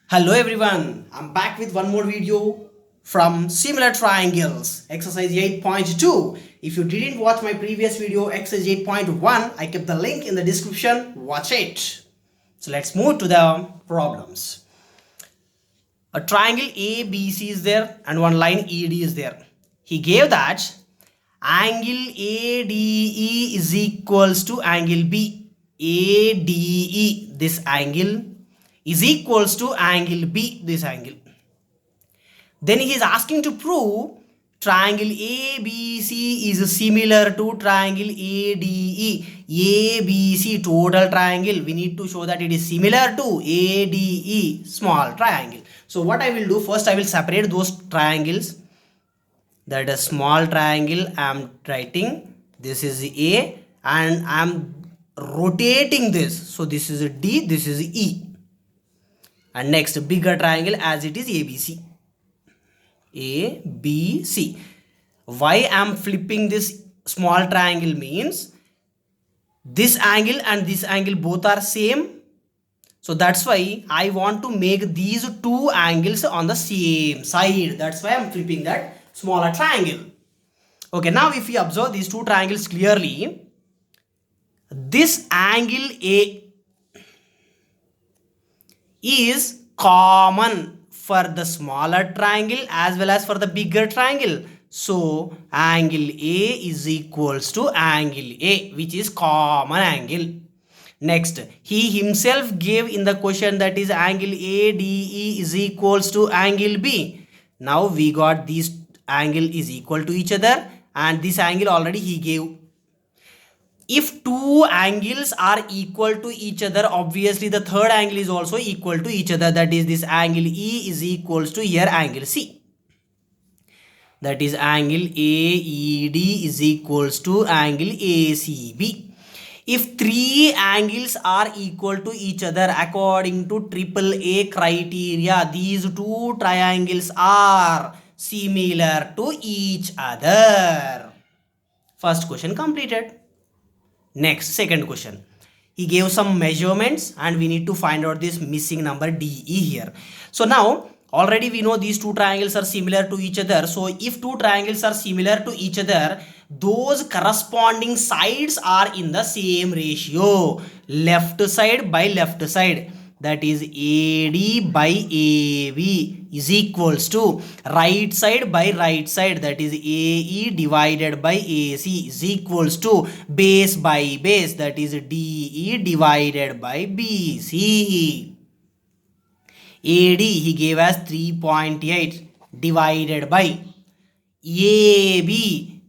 Hello everyone, I'm back with one more video from Similar Triangles, exercise 8.2. If you didn't watch my previous video, exercise 8.1, I kept the link in the description, watch it. So let's move to the problems. A triangle ABC is there and one line ED is there. He gave that angle ADE is equals to angle B. ADE, this angle, is equals to angle B, this angle. Then he is asking to prove triangle ABC is similar to triangle ADE. ABC, total triangle, we need to show that it is similar to ADE, small triangle. So what I will do, first I will separate those triangles. That a small triangle I am writing, this is A, and I am rotating this, so this is D, this is E. And next bigger triangle as it is ABC. ABC. Why I am flipping this small triangle means this angle and this angle both are same. So that's why I want to make these two angles on the same side. That's why I am flipping that smaller triangle. Okay, now if we observe these two triangles clearly, this angle A is common for the smaller triangle as well as for the bigger triangle. So angle A is equals to angle A, which is common angle. Next, he himself gave in the question that is angle ADE is equals to angle B. Now we got these angle is equal to each other and this angle already he gave. If two angles are equal to each other, obviously the third angle is also equal to each other. That is this angle E is equals to here angle C. That is angle AED is equals to angle ACB. If three angles are equal to each other according to AAA criteria, these two triangles are similar to each other. First question completed. Next, second question. He gave some measurements and we need to find out this missing number DE here. So now already we know these two triangles are similar to each other. So if two triangles are similar to each other, those corresponding sides are in the same ratio. Left side by left side. That is AD by AB is equals to right side by right side, that is AE divided by AC is equals to base by base, that is DE divided by BC. AD he gave us 3.8 divided by AB.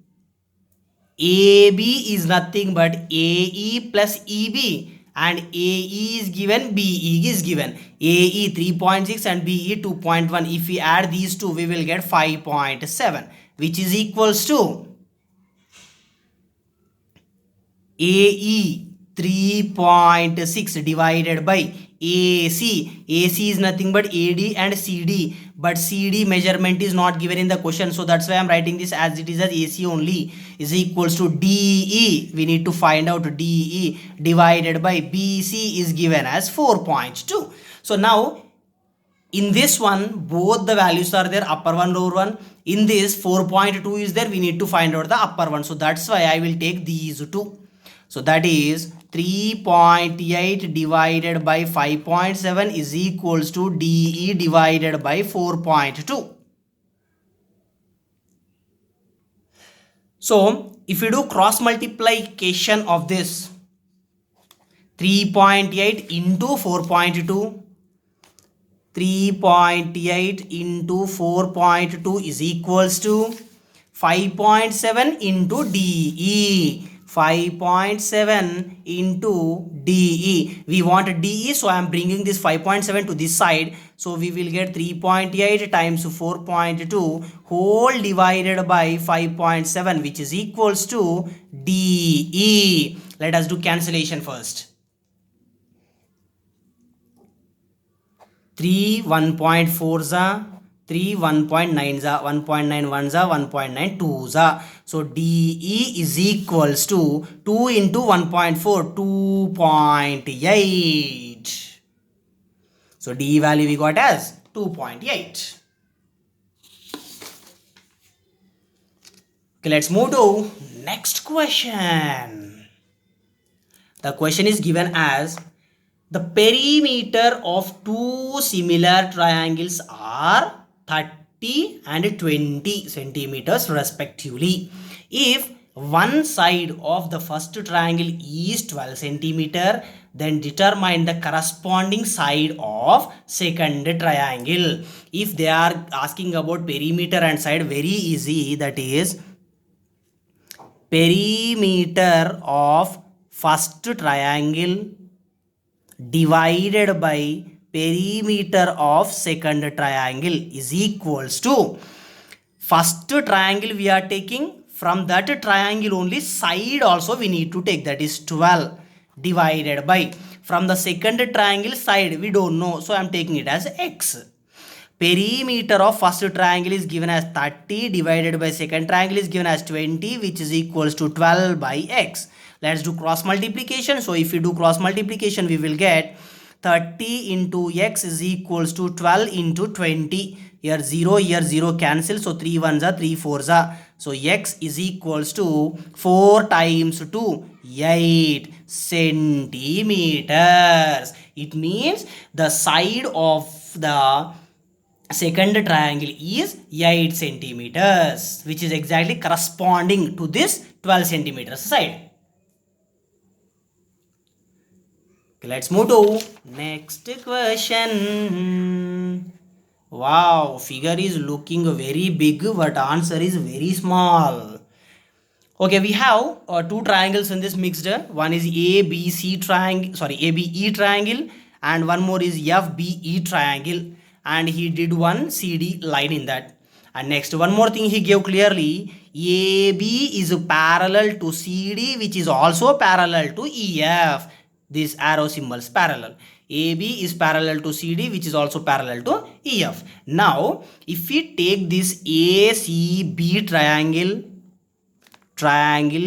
AB is nothing but AE plus EB. And AE is given, BE is given. AE 3.6 and BE 2.1. If we add these two, we will get 5.7, which is equals to AE 3.6 divided by AC. AC is nothing but AD and CD. But CD measurement is not given in the question. So that's why I'm writing this as it is as AC only is equals to DE. We need to find out DE divided by BC is given as 4.2. So now in this one, both the values are there, upper one, lower one. In this 4.2 is there, we need to find out the upper one. So that's why I will take these two. So that is 3.8 divided by 5.7 is equals to DE divided by 4.2. So if you do cross multiplication of this 3.8 into 4.2, 3.8 into 4.2 is equals to 5.7 into DE. 5.7 into DE. We want DE, so I am bringing this 5.7 to this side. So we will get 3.8 times 4.2 whole divided by 5.7, which is equals to DE. Let us do cancellation first. 3 1.4 za, 3 1.9 za, 1.91 za, 1.92 za. So DE is equals to 2 into 1.4, 2.8. So D value we got as 2.8. Okay, let's move to next question. The question is given as the perimeter of two similar triangles are 30 and 20 centimeters respectively. If one side of the first triangle is 12 centimeter, then determine the corresponding side of second triangle. If they are asking about perimeter and side, very easy, that is perimeter of first triangle divided by perimeter of second triangle is equals to first triangle we are taking, from that triangle only side also we need to take, that is 12 divided by, from the second triangle side we don't know, so I am taking it as x. Perimeter of first triangle is given as 30 divided by second triangle is given as 20, which is equals to 12 by x. Let's do cross multiplication. So if we do cross multiplication, we will get 30 into x is equals to 12 into 20. Here 0 cancel. So 3 1s are 3 4s are. So x is equals to 4 times 2, 8 centimeters. It means the side of the second triangle is 8 centimeters, which is exactly corresponding to this 12 centimeters side. Okay, let's move to next question. Wow, figure is looking very big, but answer is very small. Okay, we have two triangles in this mixed. One is ABC triangle, sorry, ABE triangle, and one more is FBE triangle. And he did one CD line in that. And next, one more thing he gave clearly, AB is parallel to CD, which is also parallel to EF. This arrow symbols parallel. AB is parallel to CD, which is also parallel to EF. Now, if we take this ACB triangle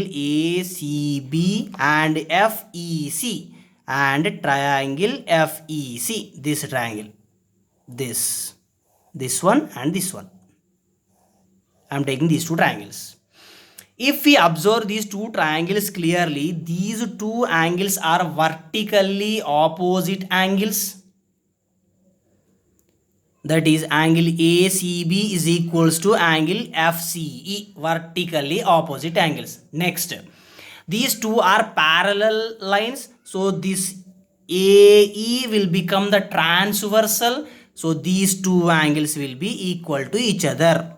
ACB and FEC and triangle FEC, this triangle, this one and this one, I am taking these two triangles. If we observe these two triangles clearly, these two angles are vertically opposite angles. That is, angle ACB is equals to angle FCE, vertically opposite angles. Next, these two are parallel lines, so this AE will become the transversal, so these two angles will be equal to each other.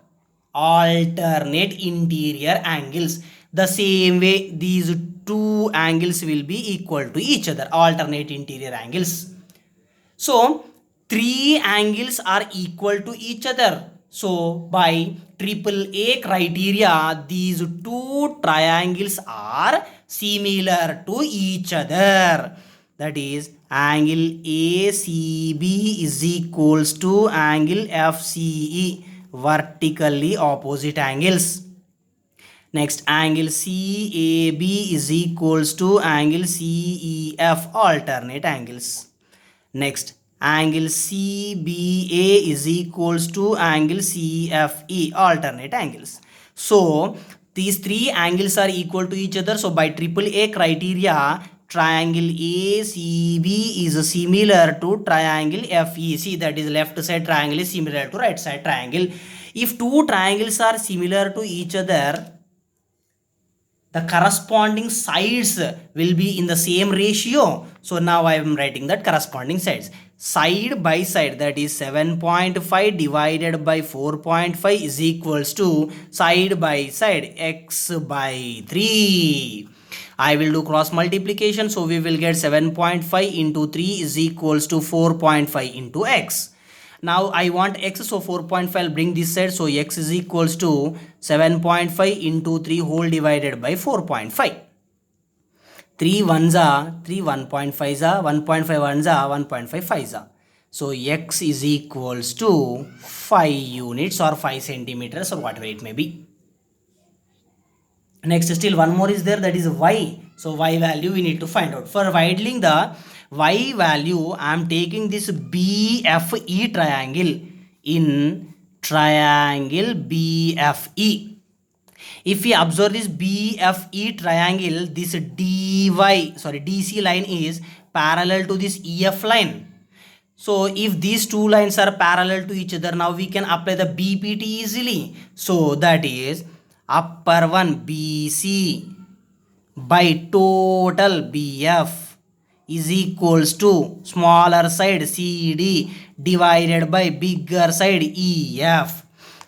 Alternate interior angles. The same way these two angles will be equal to each other, alternate interior angles. So three angles are equal to each other. So by AAA criteria, these two triangles are similar to each other. That is, angle ACB is equals to angle FCE, vertically opposite angles. Next, angle CAB is equals to angle CEF, alternate angles. Next, angle CBA is equals to angle CFE, alternate angles. So these three angles are equal to each other. So by AAA criteria, triangle ACB is similar to triangle FEC, that is, left side triangle is similar to right side triangle. If two triangles are similar to each other, the corresponding sides will be in the same ratio. So now I am writing that corresponding sides. Side by side, that is 7.5 divided by 4.5 is equals to side by side x by 3. I will do cross multiplication, so we will get 7.5 into 3 is equals to 4.5 into x. Now I want x, so 4.5 I'll bring this side, so x is equals to 7.5 into 3 whole divided by 4.5. 3 1s are 3 1.5s are 1.5 1s are 1.5 5s are. So x is equals to 5 units or 5 centimeters or whatever it may be. Next, still one more is there, that is y. So y value we need to find out. For widening the y value, I am taking this BFE triangle in triangle BFE. If we observe this BFE triangle, this DC line is parallel to this EF line. So if these two lines are parallel to each other, now we can apply the BPT easily. So that is upper one BC by total BF is equals to smaller side CD divided by bigger side EF.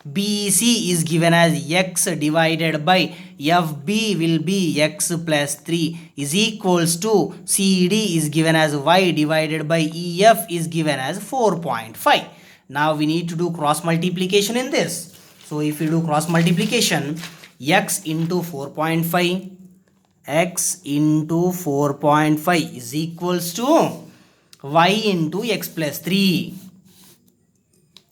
BC is given as x divided by FB will be x plus 3 is equals to CD is given as y divided by EF is given as 4.5. Now we need to do cross multiplication in this. So if we do cross multiplication, x into 4.5 x into 4.5 is equals to y into x plus 3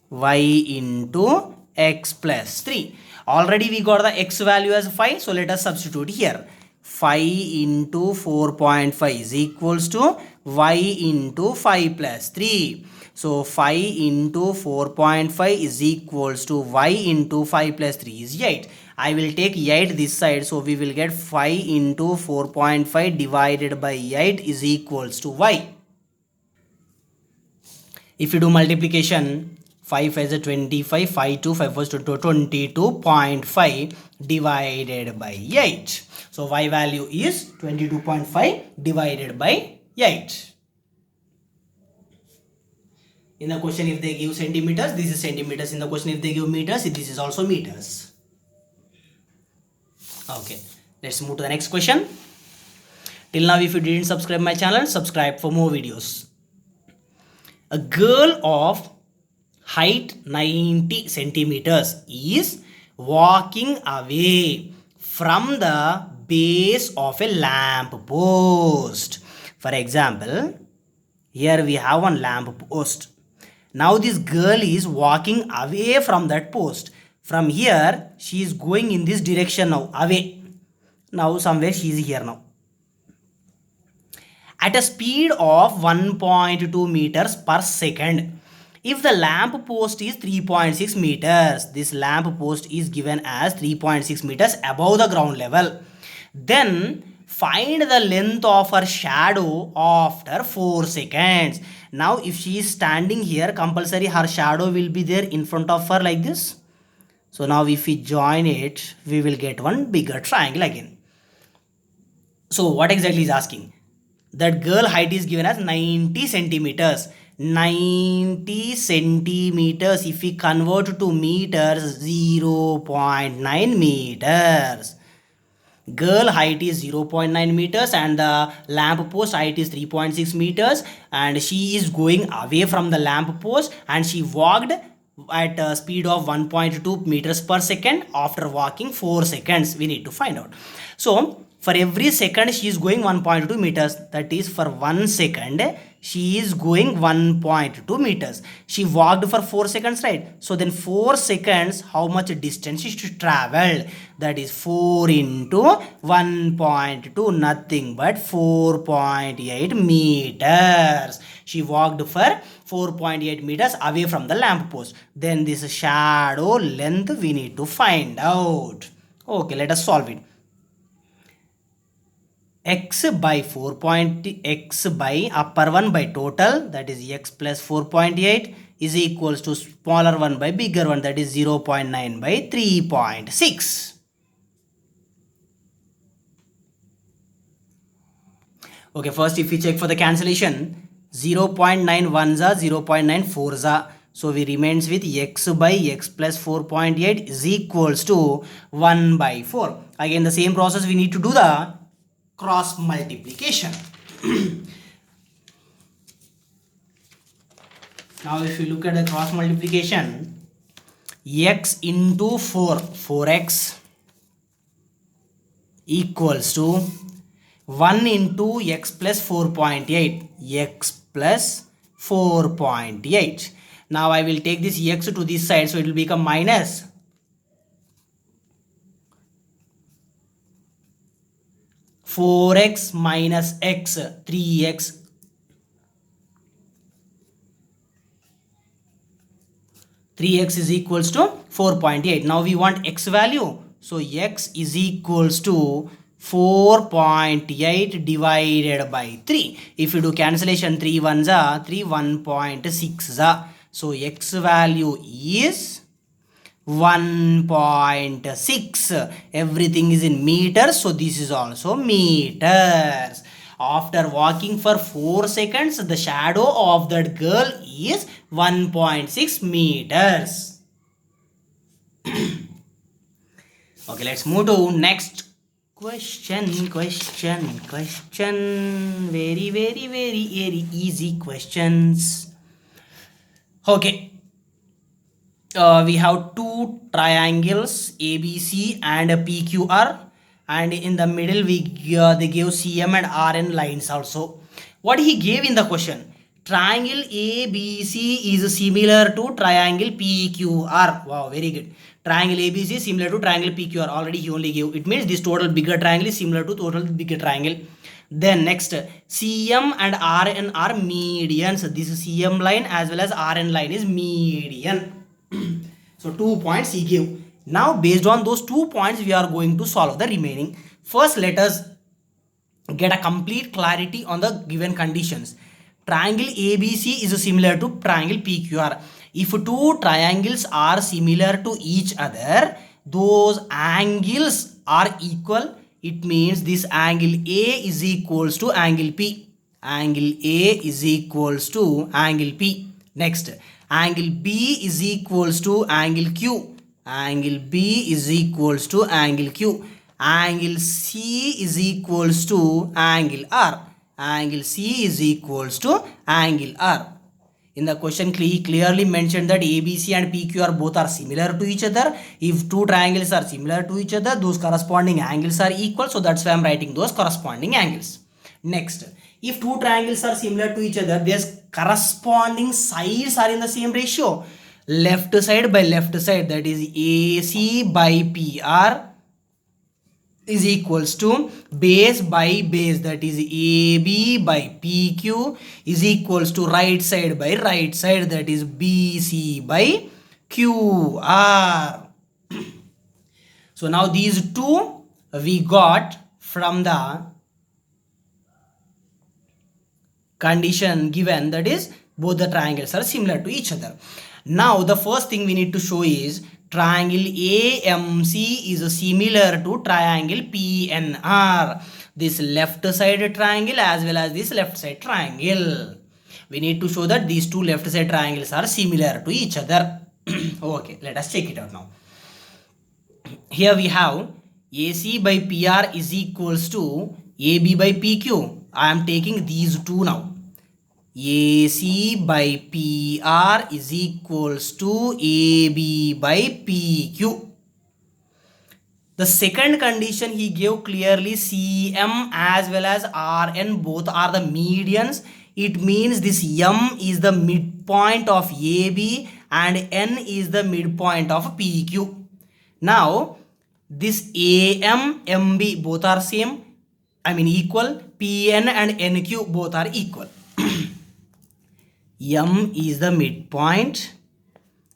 y into x plus 3. Already we got the x value as 5, so let us substitute here. 5 into 4.5 is equals to y into 5 plus 3. So 5 into 4.5 is equals to y into 5 plus 3 is 8. I will take 8 this side, so we will get 5 into 4.5 divided by 8 is equals to y. If you do multiplication, 5 as a 25, 5 to 5 was to 22.5 divided by 8. So y value is 22.5 divided by 8. In the question, if they give centimeters, this is centimeters. In the question, if they give meters, this is also meters. Okay, let's move to the next question. Till now, if you didn't subscribe my channel, subscribe for more videos. A girl of height 90 centimeters is walking away from the base of a lamp post. For example, here we have one lamp post. Now this girl is walking away from that post. From here, she is going in this direction now, away. Now somewhere she is here now. At a speed of 1.2 meters per second. If the lamp post is 3.6 meters, this lamp post is given as 3.6 meters above the ground level. Then find the length of her shadow after 4 seconds. Now if she is standing here, compulsory her shadow will be there in front of her like this. So now if we join it, we will get one bigger triangle again. So what exactly is asking? That girl height is given as 90 centimeters. 90 centimeters, if we convert to meters, 0.9 meters. Girl height is 0.9 meters and the lamp post height is 3.6 meters, and she is going away from the lamp post and she walked at a speed of 1.2 meters per second after walking 4 seconds. We need to find out. So for every second she is going 1.2 meters. That is, for 1 second she is going 1.2 meters. She walked for 4 seconds, right? So then 4 seconds, how much distance she should travel? That is 4 into 1.2, nothing but 4.8 meters. She walked for 4.8 meters away from the lamp post. Then this shadow length we need to find out. Okay, let us solve it. X by 4 x by upper one by total, that is x plus 4.8 is equals to smaller one by bigger one, that is 0.9 by 3.6. Okay, first if we check for the cancellation, 0.9 ones are 0.9 fours are. So we remains with x by x plus 4.8 is equals to 1 by 4. Again the same process we need to do the cross multiplication. Now if you look at the cross multiplication, x into 4x equals to 1 into x plus 4.8, x plus 4.8. Now I will take this x to this side, so it will become minus 4x minus x, 3x 3x is equals to 4.8. Now we want x value. So x is equals to 4.8 divided by 3. If you do cancellation, 3 ones are 3, 1.6 are. So x value is 1.6. Everything is in meters, so this is also meters. After walking for 4 seconds, the shadow of that girl is 1.6 meters. Okay, let's move to next question. Very, very, very, very easy questions. Okay. We have two triangles ABC and PQR, and in the middle they gave CM and RN lines also. What he gave in the question? Triangle ABC is similar to triangle PQR. Wow, very good. Triangle ABC is similar to triangle PQR. Already he only gave. It means this total bigger triangle is similar to total bigger triangle. Then next, CM and RN are medians. This CM line as well as RN line is median. So 2 points he gave. Now based on those 2 points we are going to solve the remaining. First let us get a complete clarity on the given conditions. Triangle ABC is similar to triangle PQR. If two triangles are similar to each other, those angles are equal. It means this angle A is equals to angle P. Angle A is equals to angle P. Next, angle B is equals to angle Q. Angle B is equals to angle Q. Angle C is equals to angle R. Angle C is equals to angle R. In the question clearly mentioned that ABC and PQR both are similar to each other. If two triangles are similar to each other, those corresponding angles are equal. So that's why I'm writing those corresponding angles. Next, if two triangles are similar to each other, their corresponding sides are in the same ratio. Left side by left side, that is AC by PR is equals to base by base, that is AB by PQ is equals to right side by right side, that is BC by QR. So now these two we got from the condition given, that is both the triangles are similar to each other. Now the first thing we need to show is triangle AMC is similar to triangle PNR. This left side triangle as well as this left side triangle. We need to show that these two left side triangles are similar to each other. Okay, let us check it out now. Here we have AC by PR is equals to AB by PQ. I am taking these two now. AC by PR is equals to AB by PQ. The second condition he gave clearly, CM as well as RN both are the medians. It means this M is the midpoint of AB and N is the midpoint of PQ. Now this AM, MB both are same, equal. PN and NQ both are equal. M is the midpoint.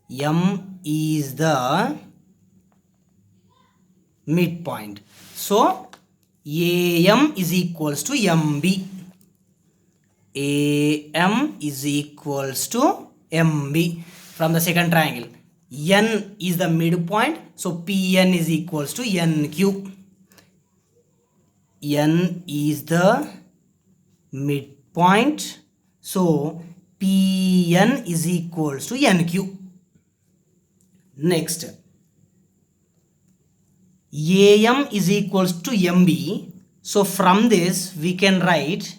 M is the midpoint. So AM is equals to MB. AM is equals to MB from the second triangle. N is the midpoint. So PN is equals to NQ. N is the midpoint. So PN is equals to NQ. Next, AM is equals to MB. So from this we can write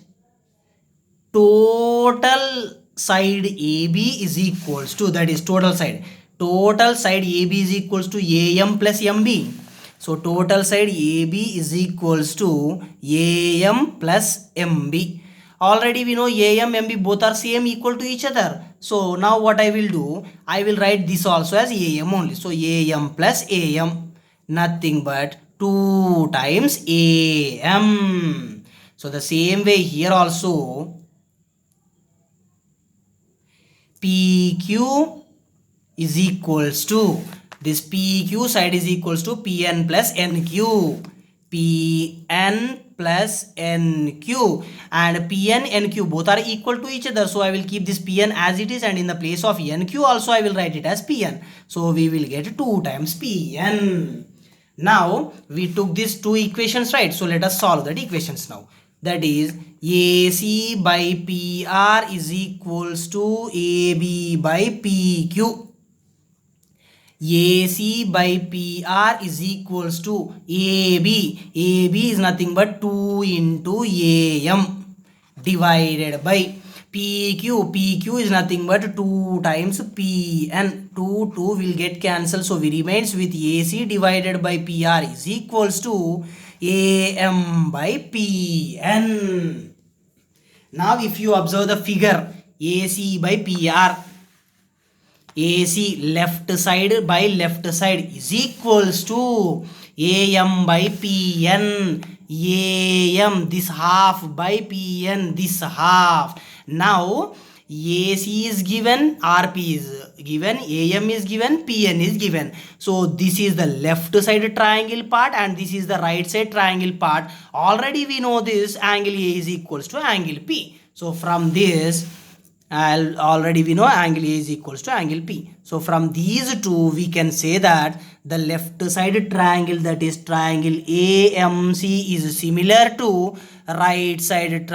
total side AB is equals to, that is total side. Total side AB is equals to AM plus MB. So total side AB is equals to AM plus MB. Already we know AM, MB both are same, equal to each other. So now what I will do, I will write this also as AM only. So AM plus AM, nothing but 2 times AM. So the same way here also, PQ is equals to this PQ side is equals to PN plus NQ. PN plus NQ, and PN NQ both are equal to each other, so I will keep this PN as it is, and in the place of NQ also I will write it as PN. So we will get 2 times PN. Now we took these two equations, right? So let us solve that equations now. That is AC by PR is equals to AB by PQ. AC by PR is equals to AB. AB is nothing but 2 into AM divided by PQ. PQ is nothing but 2 times PN. 2 will get cancelled. So we remains with AC divided by PR is equals to AM by PN. Now if you observe the figure, AC by PR, AC left side by left side is equals to AM by PN. AM this half by PN this half. Now AC is given, RP is given, AM is given, PN is given. So this is the left side triangle part and this is the right side triangle part. Already we know this angle A is equals to angle P. So from this already we know angle A is equals to angle P. So from these two we can say that the left side triangle, that is triangle AMC, is similar to right side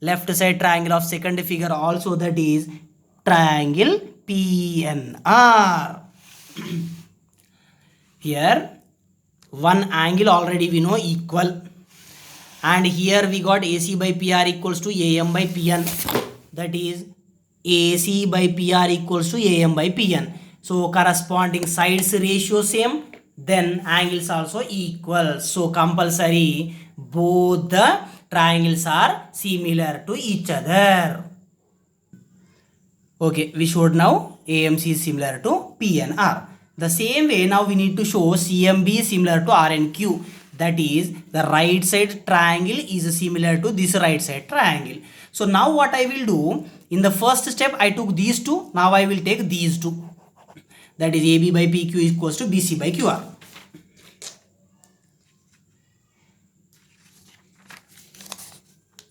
left side triangle of second figure also, that is triangle PNR. Here one angle already we know equal, and here we got AC by PR equals to AM by PN. That is AC by PR equals to AM by PN. So corresponding sides ratio same, then angles also equal. So compulsory both the triangles are similar to each other. Okay, we showed now AMC is similar to PNR. The same way now we need to show CMB is similar to RNQ. That is the right side triangle is similar to this right side triangle. So now what I will do, in the first step I took these two, now I will take these two. That is AB by PQ is equals to BC by QR.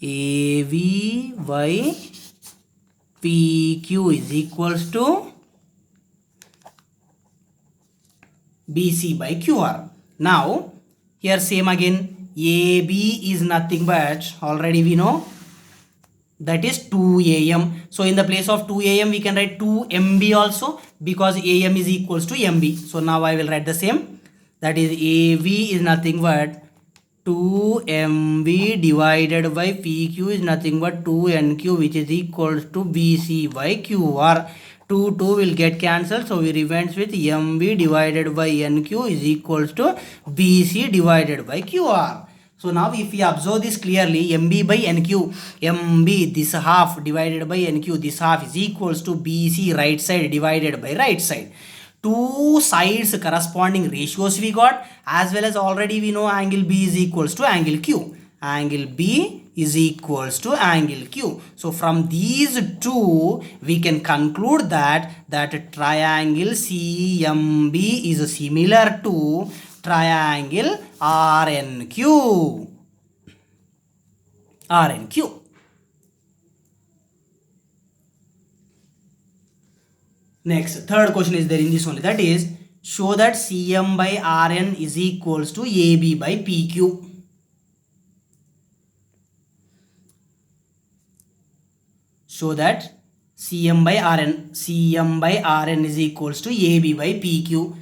AB by PQ is equals to BC by QR. Now here same again, AB is nothing but already we know, that is 2AM. So in the place of 2AM we can write 2MB also, because AM is equals to MB. So now I will write the same, that is AB is nothing but 2MB divided by PQ is nothing but 2NQ, which is equals to BC by QR. 2 will get cancelled, so we remains with MB divided by NQ is equals to BC divided by QR. So now if we observe this clearly, MB by NQ, MB this half divided by NQ this half is equals to BC right side divided by right side. Two sides corresponding ratios we got, as well as already we know angle B is equals to angle Q. Angle B is equals to angle Q. So from these two we can conclude that triangle CMB is similar to triangle RNQ. Next, third question is there in this only, that is show that CM by RN is equals to AB by PQ. Show that CM by RN is equals to AB by PQ.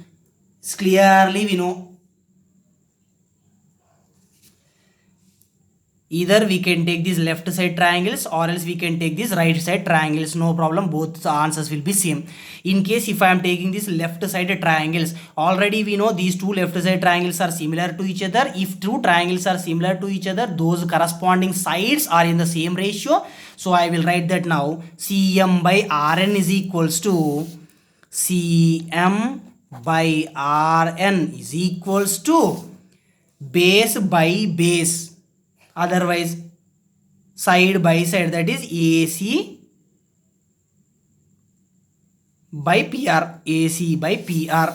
It's clearly we know. Either we can take these left side triangles or else we can take these right side triangles. No problem, both answers will be same. In case if I am taking these left side triangles, already we know these two left side triangles are similar to each other. If two triangles are similar to each other, those corresponding sides are in the same ratio. So I will write that now. CM by RN is equals to CM by RN is equals to base by base. Otherwise side by side, that is AC by PR, AC by PR,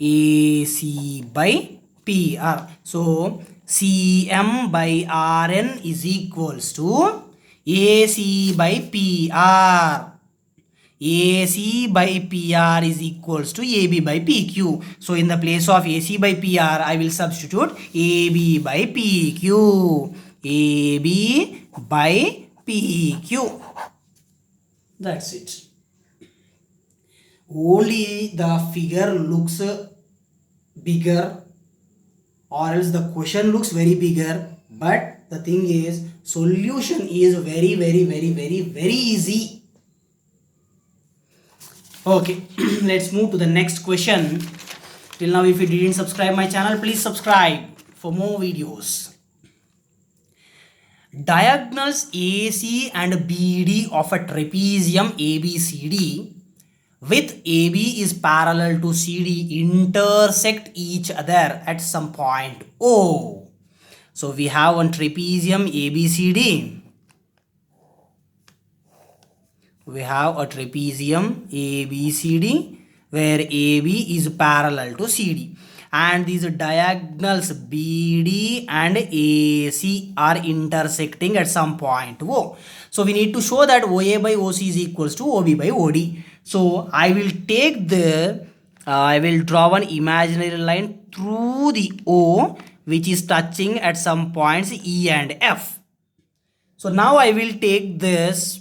AC by PR. So CM by RN is equals to AC by PR. AC by PR is equals to AB by PQ. So in the place of AC by PR, I will substitute AB by PQ. AB by PQ. That's it. Only the figure looks bigger, or else the question looks very bigger, but the thing is solution is very easy. Okay, let's move to the next question. Till now, if you didn't subscribe my channel, please subscribe for more videos. Diagonals AC and BD of a trapezium ABCD with AB is parallel to CD intersect each other at some point O. So we have one trapezium ABCD. We have a trapezium ABCD where AB is parallel to CD, and these diagonals BD and AC are intersecting at some point O. So we need to show that OA by OC is equals to OB by OD. So I will take I will draw one imaginary line through the O which is touching at some points E and F. So now I will take this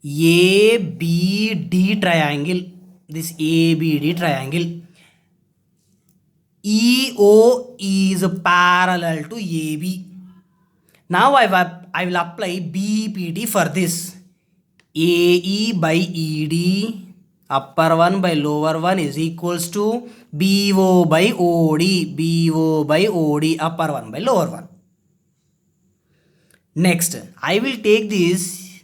ABD triangle, this ABD triangle. EO is parallel to AB. Now I will apply BPT for this. AE by ED, upper one by lower one is equals to BO by OD, BO by OD, upper one by lower one. Next, I will take this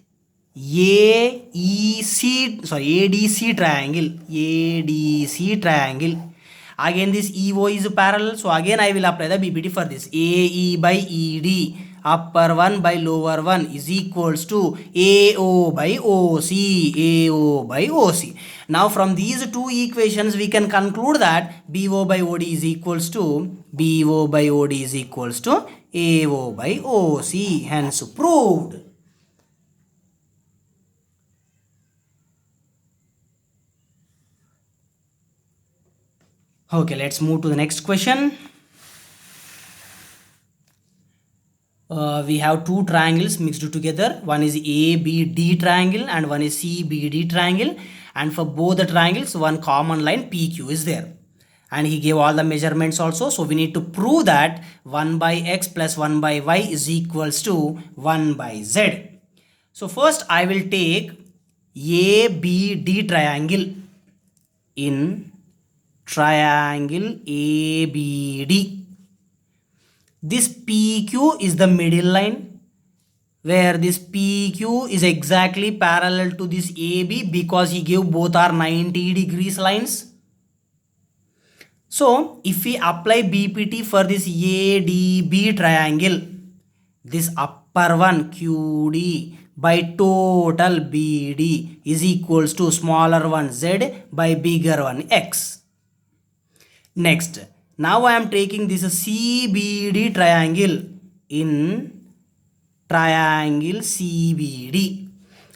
ADC triangle. Again this EO is parallel, so again I will apply the BPT for this. AE by ED, upper one by lower one is equals to AO by OC, AO by OC. Now from these two equations we can conclude that BO by OD is equals to AO by OC, hence proved. Okay, let's move to the next question. We have two triangles mixed together. One is ABD triangle and one is CBD triangle. And for both the triangles, one common line PQ is there. And he gave all the measurements also. So we need to prove that 1 by X plus 1 by Y is equals to 1 by Z. So first I will take ABD triangle. In triangle ABD, this PQ is the middle line, where this PQ is exactly parallel to this AB because he gave both are 90 degrees lines. So if we apply BPT for this ADB triangle, this upper one QD by total BD is equals to smaller one Z by bigger one X. Next, now I am taking this CBD triangle. In triangle CBD,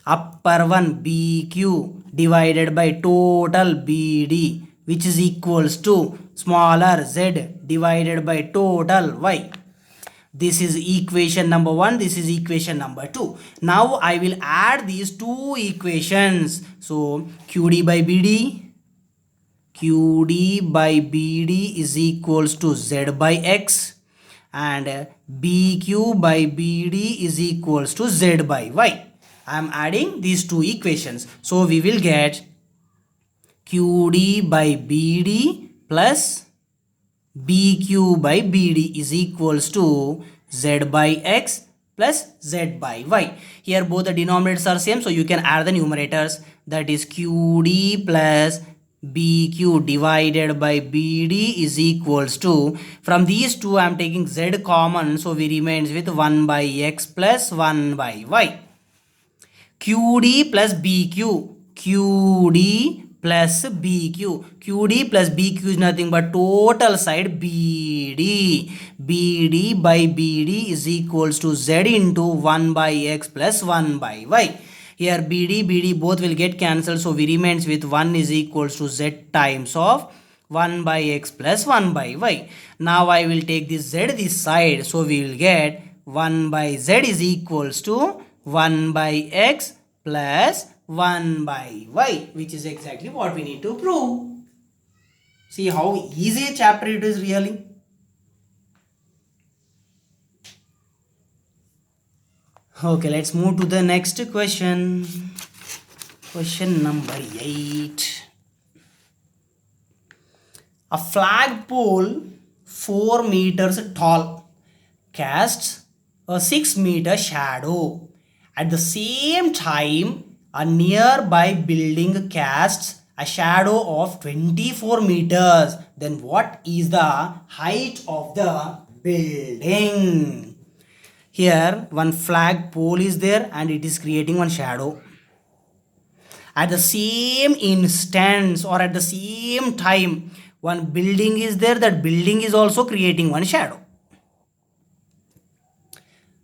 upper one BQ divided by total BD, which is equals to smaller Z divided by total Y. This is equation number 1. This is equation number 2. Now I will add these two equations. So QD by BD is equals to Z by X, and BQ by BD is equals to Z by Y. I am adding these two equations. So we will get QD by BD plus BQ by BD is equals to Z by X plus Z by Y. Here both the denominators are same, so you can add the numerators. That is QD plus BQ divided by BD is equals to, from these two I am taking Z common, so we remains with 1 by X plus 1 by Y. QD plus BQ. QD plus BQ. QD plus BQ is nothing but total side BD. BD by BD is equals to Z into 1 by X plus 1 by Y. Here BD both will get cancelled, so we remains with 1 is equals to Z times of 1 by X plus 1 by Y. Now I will take this Z this side, so we will get 1 by Z is equals to 1 by X plus 1 by Y, which is exactly what we need to prove. See how easy a chapter it is really. Okay, let's move to the next question. Question number 8. A flagpole 4 meters tall casts a 6 meter shadow. At the same time, a nearby building casts a shadow of 24 meters. Then what is the height of the building? Here one flagpole is there and it is creating one shadow. At the same instance or at the same time, one building is there, that building is also creating one shadow.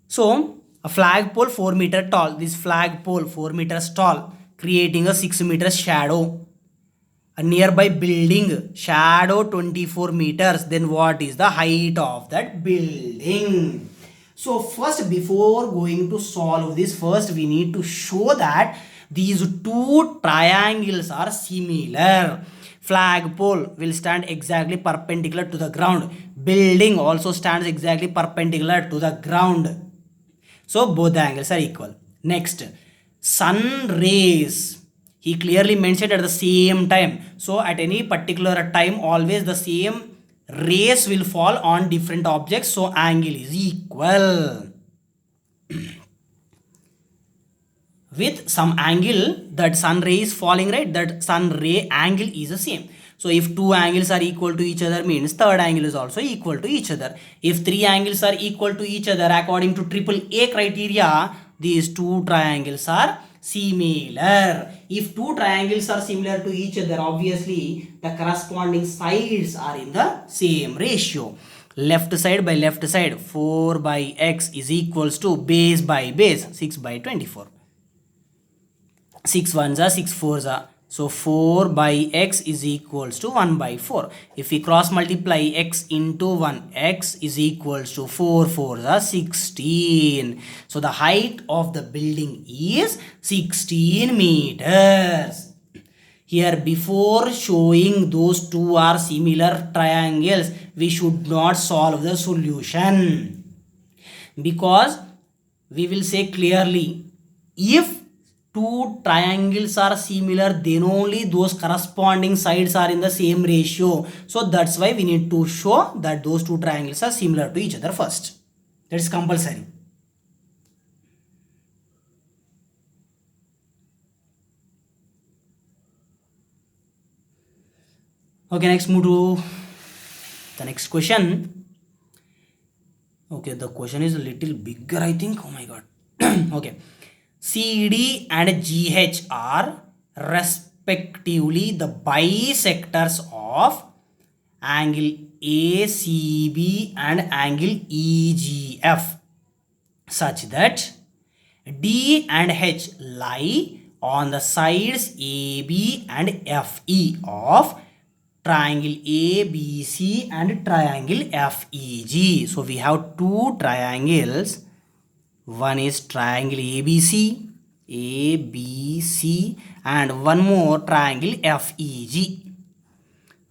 So a flagpole 4 meter tall, this flagpole 4 meters tall, creating a 6 meter shadow. A nearby building, shadow 24 meters, then what is the height of that building? So first, before going to solve this, first we need to show that these two triangles are similar. Flagpole will stand exactly perpendicular to the ground. Building also stands exactly perpendicular to the ground. So both the angles are equal. Next, sun rays. He clearly mentioned at the same time. So at any particular time, always the same rays will fall on different objects, so angle is equal. With some angle, that sun ray is falling, right, that sun ray angle is the same. So if two angles are equal to each other, means third angle is also equal to each other. If three angles are equal to each other according to AAA criteria, these two triangles are similar. If two triangles are similar to each other, obviously the corresponding sides are in the same ratio. Left side by left side, 4 by X is equals to base by base, 6 by 24. 6 ones are 6 fours are. So 4 by X is equals to 1 by 4. If we cross multiply X into 1, X is equals to 4 fours are 16. So the height of the building is 16 meters. Here, before showing those two are similar triangles, we should not solve the solution. Because we will say clearly, if two triangles are similar, then only those corresponding sides are in the same ratio. So that's why we need to show that those two triangles are similar to each other first. That is compulsory. Okay, next move to the next question. Okay, the question is a little bigger, I think. Oh my god. Okay. CD and GH are respectively the bisectors of angle ACB and angle EGF, such that D and H lie on the sides AB and FE of triangle ABC and triangle FEG. So we have two triangles. One is triangle ABC, and one more triangle FEG.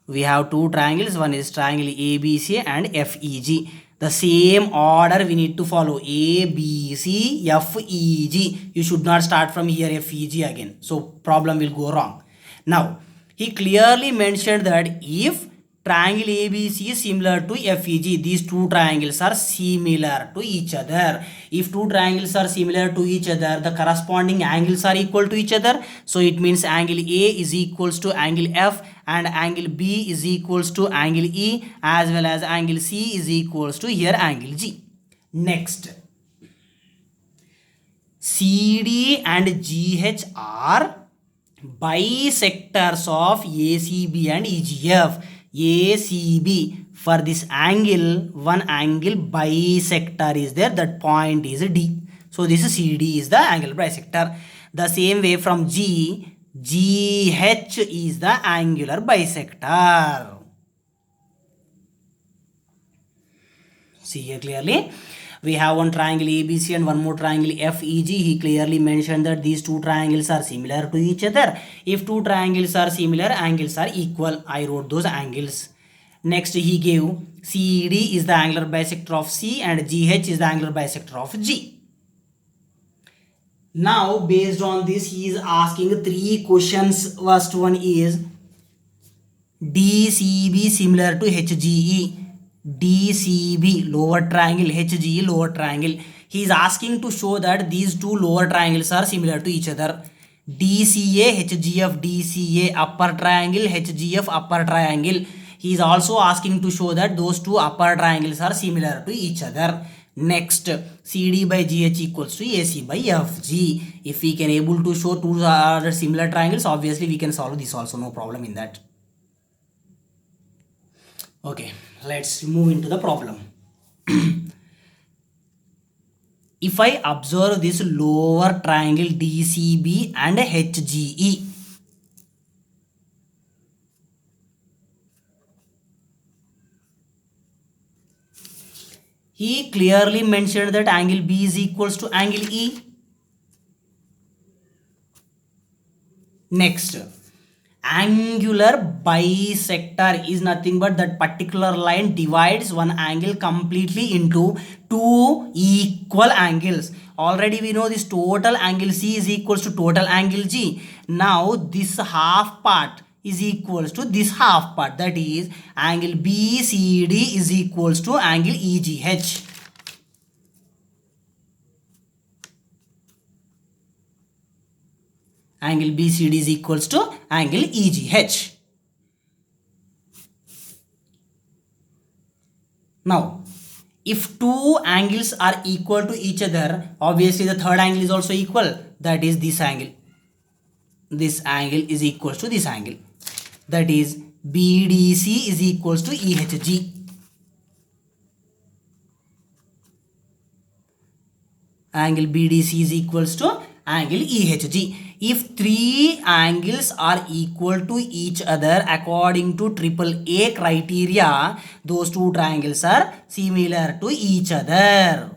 We have two triangles. One is triangle ABC and FEG. The same order we need to follow: ABC, FEG. You should not start from here FEG again. So problem will go wrong. Now, he clearly mentioned that if triangle ABC is similar to FEG, these two triangles are similar to each other. If two triangles are similar to each other, the corresponding angles are equal to each other. So it means angle A is equals to angle F, and angle B is equals to angle E, as well as angle C is equals to here angle G. Next, CD and GH are bisectors of ACB and EGF. ACB, for this angle, one angle bisector is there, that point is D. So this CD is the angle bisector. The same way from GH is the angular bisector. See here clearly. We have one triangle ABC and one more triangle FEG. He clearly mentioned that these two triangles are similar to each other. If two triangles are similar, angles are equal. I wrote those angles. Next he gave CED is the angular bisector of C and GH is the angular bisector of G. Now based on this he is asking three questions. First one is DCB similar to HGE. DCB lower triangle, HGE lower triangle. He is asking to show that these two lower triangles are similar to each other. DCA, HGF, DCA upper triangle, HGF upper triangle. He is also asking to show that those two upper triangles are similar to each other. Next, CD by GH equals to AC by FG. If we can able to show two other similar triangles, obviously we can solve this also, no problem in that. Okay, let's move into the problem. If I observe this lower triangle DCB and HGE, he clearly mentioned that angle B is equals to angle E. Next, angular bisector is nothing but that particular line divides one angle completely into two equal angles. Already we know this total angle C is equals to total angle G. Now this half part is equals to this half part, that is angle BCD is equals to angle EGH. Angle BCD is equals to angle EGH. Now, if two angles are equal to each other, obviously the third angle is also equal, that is this angle. This angle is equals to this angle, that is BDC is equals to EHG. Angle BDC is equals to angle EHG. If three angles are equal to each other according to AAA criteria, those two triangles are similar to each other.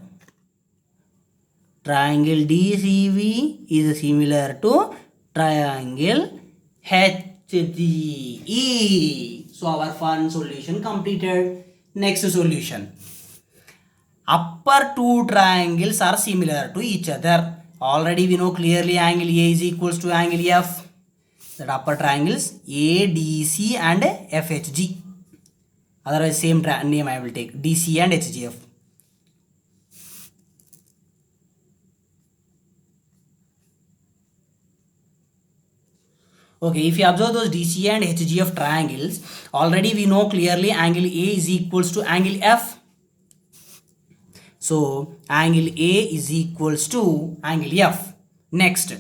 Triangle DCB is similar to triangle HGE. So our one solution completed. Next solution. Upper two triangles are similar to each other. Already we know clearly angle A is equals to angle F. That upper triangles ADC and FHG. Otherwise same name I will take, DC and HGF. Okay, if you observe those DC and HGF triangles, already we know clearly angle A is equals to angle F. So angle A is equals to angle F. Next,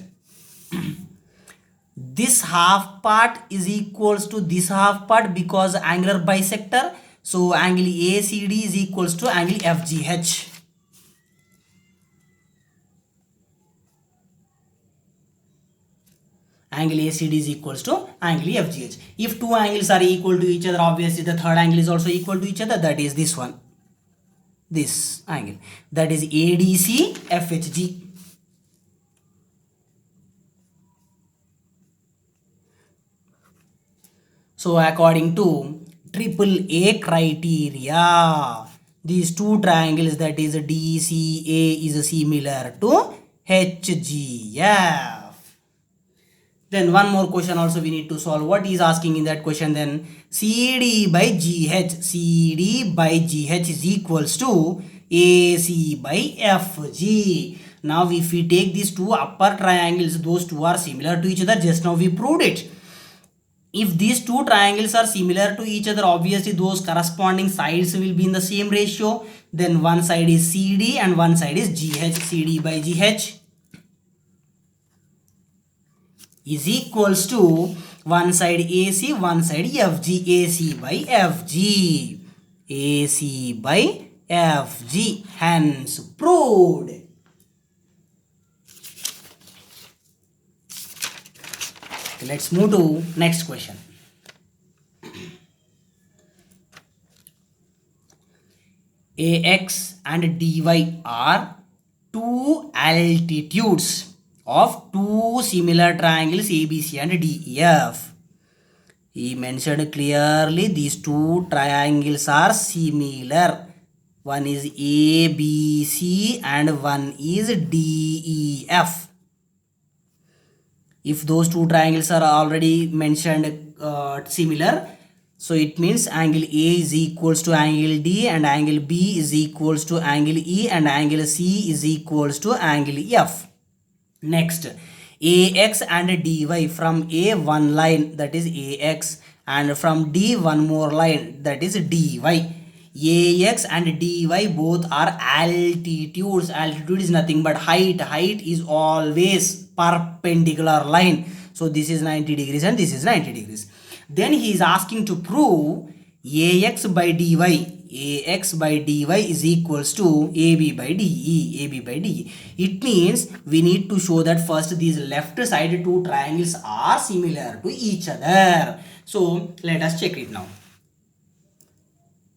this half part is equals to this half part because angular bisector. So angle ACD is equals to angle FGH. Angle ACD is equals to angle FGH. If two angles are equal to each other, obviously the third angle is also equal to each other, that is this one. This angle, that is ADC FHG. So according to AAA criteria, these two triangles, that is DCA is similar to HGF. Then one more question also we need to solve. What is asking in that question then? CD by GH. CD by GH is equals to AC by FG. Now if we take these two upper triangles, those two are similar to each other. Just now we proved it. If these two triangles are similar to each other, obviously those corresponding sides will be in the same ratio. Then one side is CD and one side is GH. CD by GH. is equals to one side AC, one side FG. AC by FG. AC by FG. Hence proved. Okay, let's move to next question. AX and DY are two altitudes of two similar triangles ABC and DEF. He mentioned clearly these two triangles are similar. One is ABC and one is DEF. If those two triangles are already mentioned similar, so it means angle A is equals to angle D and angle B is equals to angle E and angle C is equals to angle F. Next, AX and DY, from A one line, that is AX, and from D one more line, that is DY. AX and DY both are altitudes. Altitude is nothing but height. Height is always perpendicular line. So this is 90 degrees and this is 90 degrees. Then he is asking to prove AX by DY. AX by dy is equals to AB by DE. AB by DE. It means we need to show that first these left side two triangles are similar to each other. So let us check it now.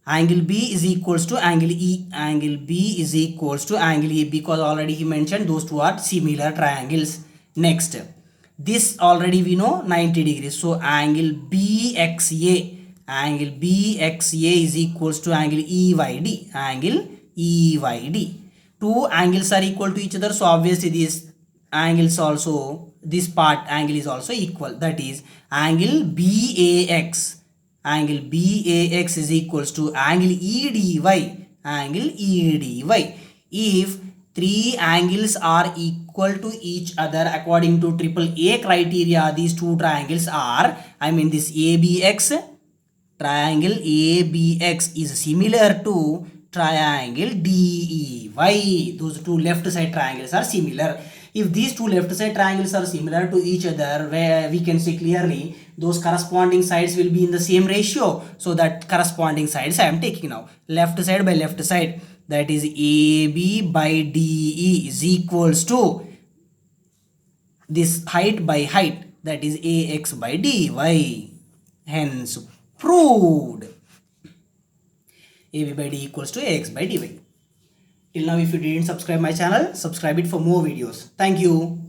Angle B is equals to angle E. Angle B is equals to angle E, because already he mentioned those two are similar triangles. Next, this already we know 90 degrees. So angle BXA. Angle BXA is equals to angle EYD. Angle EYD. Two angles are equal to each other. So obviously these angles also, this part angle is also equal. That is angle BAX. Angle BAX is equals to angle EDY. Angle EDY. If three angles are equal to each other according to AAA criteria, these two triangles are, this ABX, triangle ABX is similar to triangle DEY. Those two left side triangles are similar. If these two left side triangles are similar to each other, where we can see clearly those corresponding sides will be in the same ratio. So that corresponding sides I am taking now. Left side by left side, that is AB by DE is equals to this height by height, that is AX by DY. Hence proved. AB by D equals to AX by DY. Till now, if you didn't subscribe my channel, subscribe it for more videos. Thank you.